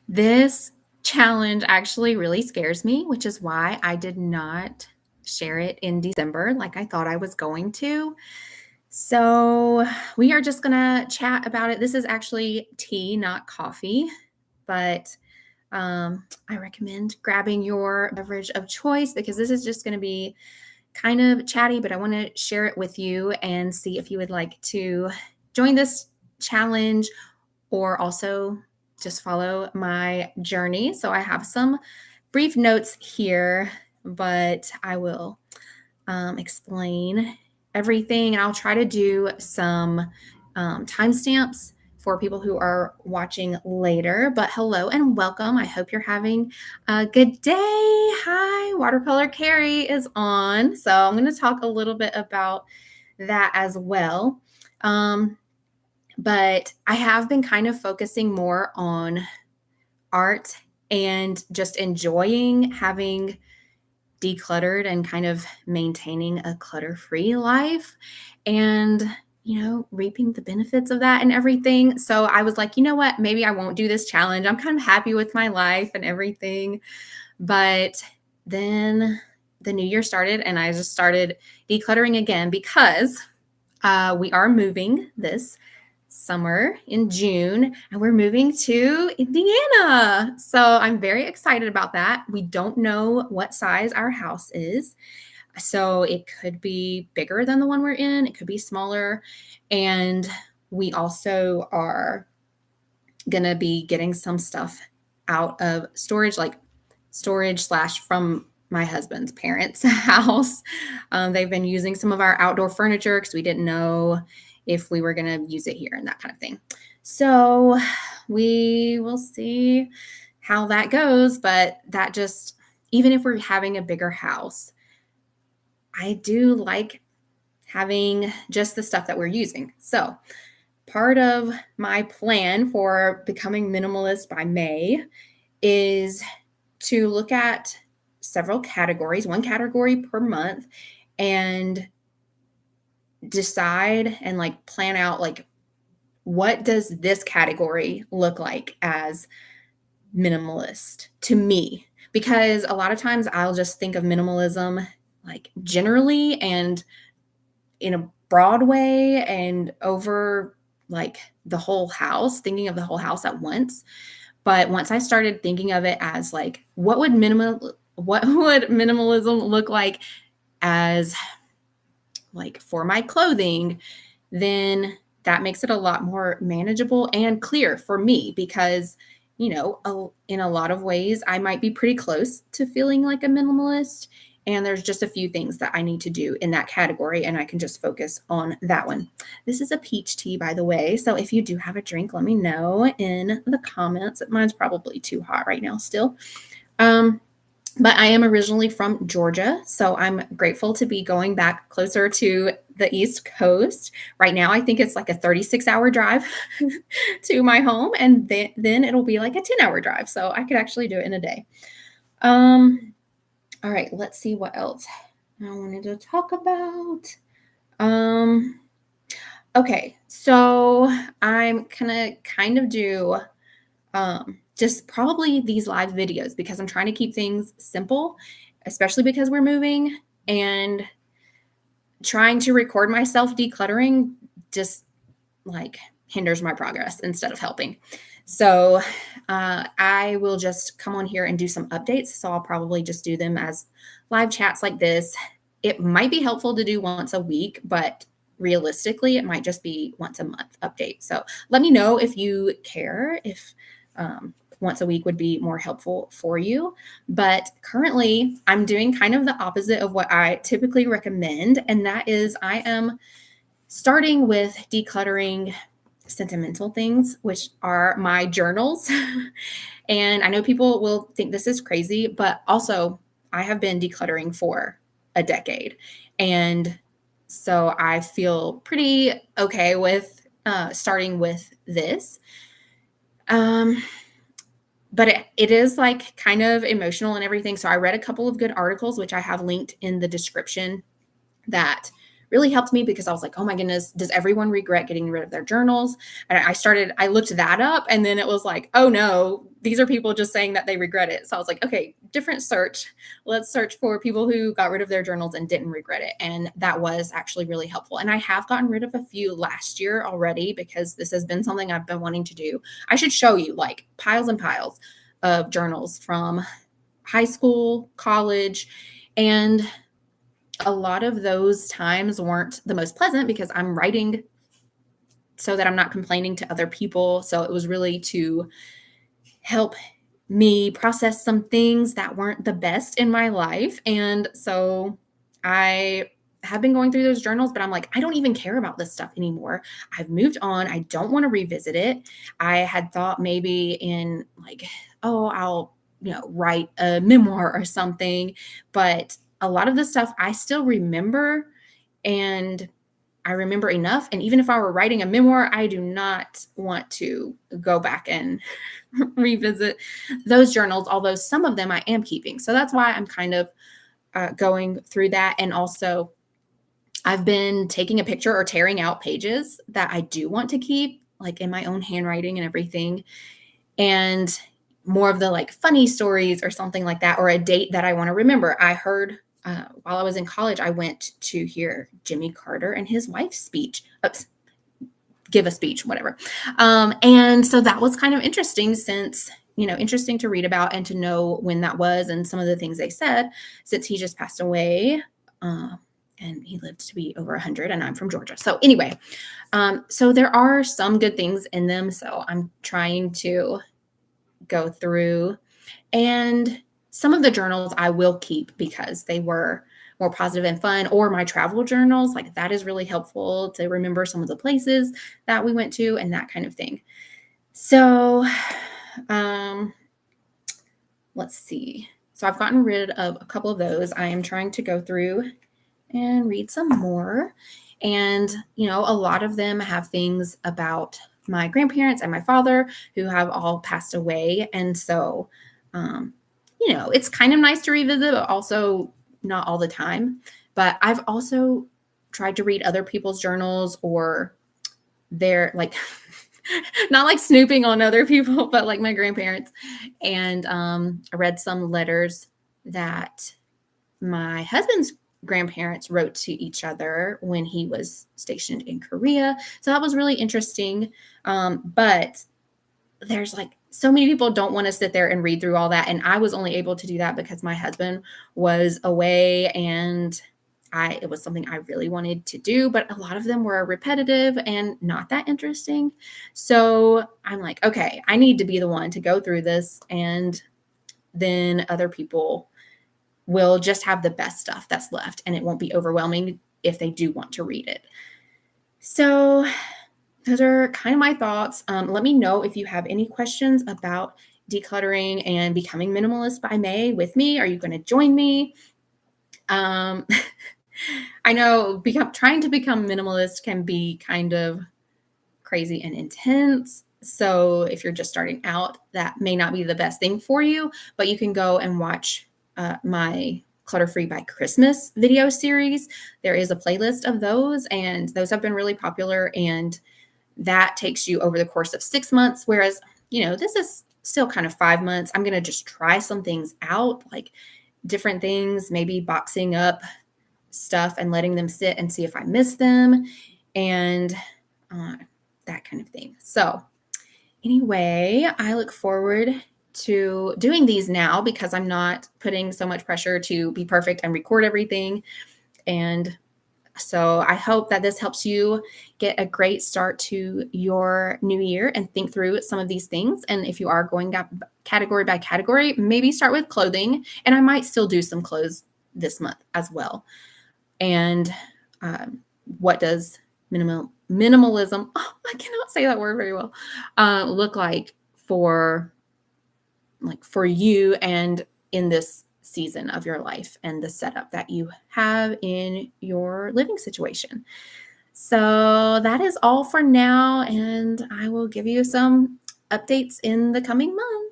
This challenge actually really scares me, which is why I did not share it in December like I thought I was going to. So, we are just gonna chat about it. This is actually tea, not coffee, but I recommend grabbing your beverage of choice because this is just gonna be kind of chatty, but I want to share it with you and see if you would like to join this challenge or also just follow my journey. So I have some brief notes here, but I will explain everything and I'll try to do some timestamps for people who are watching later. But hello and welcome. I hope you're having a good day. Hi, Watercolor Carrie is on. So I'm going to talk a little bit about that as well. But I have been kind of focusing more on art and just enjoying having decluttered and kind of maintaining a clutter-free life and, reaping the benefits of that and everything. So I was like, you know what? Maybe I won't do this challenge. I'm kind of happy with my life and everything. But then the new year started and I just started decluttering again because we are moving this summer in June and we're moving to Indiana. So I'm very excited about that. We don't know what size our house is. So it could be bigger than the one we're in, it could be smaller. And we also are going to be getting some stuff out of storage, like storage slash from my husband's parents' house. They've been using some of our outdoor furniture because we didn't know if we were going to use it here and that kind of thing. So we will see how that goes. But that just, even if we're having a bigger house, I do like having just the stuff that we're using. So part of my plan for becoming minimalist by May is to look at several categories, one category per month, and decide and plan out what does this category look like as minimalist to me? Because a lot of times I'll just think of minimalism generally and in a broad way and over the whole house, thinking of the whole house at once. But once I started thinking of it as what would minimalism look like as for my clothing, then that makes it a lot more manageable and clear for me because, in a lot of ways, I might be pretty close to feeling like a minimalist. And there's just a few things that I need to do in that category, and I can just focus on that one. This is a peach tea, by the way. So if you do have a drink, let me know in the comments. Mine's probably too hot right now still. But I am originally from Georgia, so I'm grateful to be going back closer to the East Coast. Right now, I think it's like a 36-hour drive to my home, and then it'll be like a 10-hour drive. So I could actually do it in a day. All right, let's see what else I wanted to talk about. Okay, so I'm gonna kind of do just probably these live videos because I'm trying to keep things simple, especially because we're moving, and trying to record myself decluttering just hinders my progress instead of helping. So I will just come on here and do some updates. So I'll probably just do them as live chats like this. It might be helpful to do once a week, but realistically, it might just be once a month update. So let me know if you care, if once a week would be more helpful for you. But currently, I'm doing kind of the opposite of what I typically recommend. And that is I am starting with decluttering sentimental things, which are my journals. And I know people will think this is crazy, but also I have been decluttering for a decade. And so I feel pretty okay with starting with this. But it is kind of emotional and everything. So I read a couple of good articles, which I have linked in the description, that really helped me because I was like, oh my goodness, does everyone regret getting rid of their journals? And I looked that up, and then it was like, oh no, these are people just saying that they regret it. So I was like, okay, different search. Let's search for people who got rid of their journals and didn't regret it. And that was actually really helpful. And I have gotten rid of a few last year already because this has been something I've been wanting to do. I should show you like piles and piles of journals from high school, college, and a lot of those times weren't the most pleasant because I'm writing so that I'm not complaining to other people. So it was really to help me process some things that weren't the best in my life. And so I have been going through those journals, but I'm like, I don't even care about this stuff anymore. I've moved on. I don't want to revisit it. I had thought maybe in like, oh, I'll, write a memoir or something. But a lot of the stuff I still remember, and I remember enough. And even if I were writing a memoir, I do not want to go back and revisit those journals, although some of them I am keeping. So that's why I'm kind of going through that. And also, I've been taking a picture or tearing out pages that I do want to keep, like in my own handwriting and everything. And more of the like funny stories or something like that, or a date that I want to remember. I heard while I was in college, I went to hear Jimmy Carter and his wife's speech. Oops, give a speech, whatever. And so that was kind of interesting since, interesting to read about and to know when that was and some of the things they said since he just passed away. And he lived to be over 100 and I'm from Georgia. So anyway, so there are some good things in them. So I'm trying to go through, and some of the journals I will keep because they were more positive and fun, or my travel journals, like that is really helpful to remember some of the places that we went to and that kind of thing. So, let's see. So I've gotten rid of a couple of those. I am trying to go through and read some more. And, a lot of them have things about my grandparents and my father who have all passed away. And so, it's kind of nice to revisit, but also not all the time. But I've also tried to read other people's journals or their like, not like snooping on other people, but like my grandparents. And I read some letters that my husband's grandparents wrote to each other when he was stationed in Korea. So that was really interesting. But there's like so many people don't want to sit there and read through all that. And I was only able to do that because my husband was away and it was something I really wanted to do, but a lot of them were repetitive and not that interesting. So I'm like, okay, I need to be the one to go through this. And then other people will just have the best stuff that's left and it won't be overwhelming if they do want to read it. So those are kind of my thoughts. Let me know if you have any questions about decluttering and becoming minimalist by May with me. Are you going to join me? I know trying to become minimalist can be kind of crazy and intense. So if you're just starting out, that may not be the best thing for you, but you can go and watch my Clutter-Free by Christmas video series. There is a playlist of those, and those have been really popular, and that takes you over the course of 6 months, whereas, this is still kind of 5 months. I'm going to just try some things out, like different things, maybe boxing up stuff and letting them sit and see if I miss them and that kind of thing. So anyway, I look forward to doing these now because I'm not putting so much pressure to be perfect and record everything. And so I hope that this helps you get a great start to your new year and think through some of these things. And if you are going category by category, maybe start with clothing. And I might still do some clothes this month as well. And what does minimalism, I cannot say that word very well, look like for you and in this season of your life and the setup that you have in your living situation. So that is all for now, and I will give you some updates in the coming months.